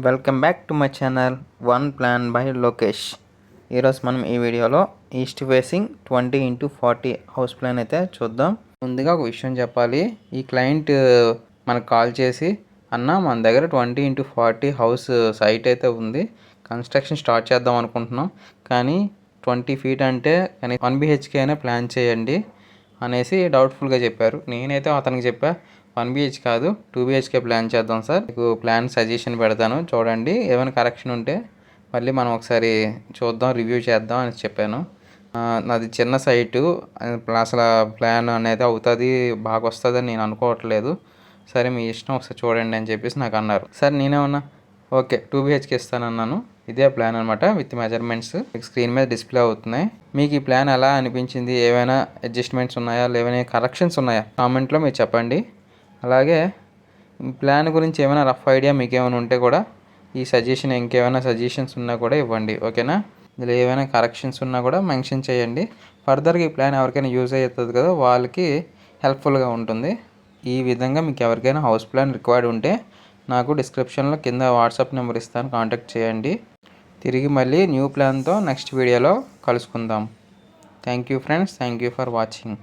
Welcome back to my channel one plan by Lokesh. ఈరోజు మనం ఈ వీడియోలో east facing 20x40 house plan అయితే చూద్దాం. ముందుగా ఒక విషయం చెప్పాలి. ఈ క్లయింట్ మనకు కాల్ చేసి అన్న మన దగ్గర 20x40 హౌస్ సైట్ అయితే ఉంది, కన్స్ట్రక్షన్ స్టార్ట్ చేద్దాం అనుకుంటున్నాం, కానీ 20 ఫీట్ అంటే 1 BHK అయినా ప్లాన్ చేయండి అనేసి డౌట్ఫుల్గా చెప్పారు. నేనైతే అతనికి చెప్పా 1 BHK కాదు 2 BHK ప్లాన్ చేద్దాం సార్, మీకు ప్లాన్ సజెషన్ పెడతాను చూడండి, ఏమైనా కరెక్షన్ ఉంటే మళ్ళీ మనం ఒకసారి చూద్దాం, రివ్యూ చేద్దాం అని చెప్పాను. నాది చిన్న సైటు, అసలు ప్లాన్ అనేది అవుతుంది బాగా వస్తుందని నేను అనుకోవట్లేదు, సరే మీ ఇష్టం ఒకసారి చూడండి అని చెప్పేసి నాకు అన్నారు. సరే నేనేమన్నా ఓకే 2 BHK ఇస్తానన్నాను. ఇదే ప్లాన్ అనమాట, విత్ మెజర్మెంట్స్ స్క్రీన్ మీద డిస్ప్లే అవుతున్నాయి. మీకు ఈ ప్లాన్ ఎలా అనిపించింది, ఏమైనా అడ్జస్ట్మెంట్స్ ఉన్నాయా, ఏమైనా కరెక్షన్స్ ఉన్నాయా కామెంట్లో మీరు చెప్పండి. అలాగే ప్లాన్ గురించి ఏమైనా రఫ్ ఐడియా మీకు ఏమైనా ఉంటే కూడా ఈ సజెషన్, ఇంకేమైనా సజెషన్స్ ఉన్నా కూడా ఇవ్వండి, ఓకేనా. ఇందులో ఏమైనా కరెక్షన్స్ ఉన్నా కూడా మెన్షన్ చేయండి. ఫర్దర్గా ఈ ప్లాన్ ఎవరికైనా యూజ్ అవుతుంది కదా, వాళ్ళకి హెల్ప్ఫుల్గా ఉంటుంది. ఈ విధంగా మీకు ఎవరికైనా హౌస్ ప్లాన్ రిక్వైర్డ్ ఉంటే నాకు డిస్క్రిప్షన్లో కింద వాట్సాప్ నెంబర్ ఇస్తాను, కాంటాక్ట్ చేయండి. తిరిగి మళ్ళీ న్యూ ప్లాన్తో నెక్స్ట్ వీడియోలో కలుసుకుందాం. Thank you friends, thank you for watching.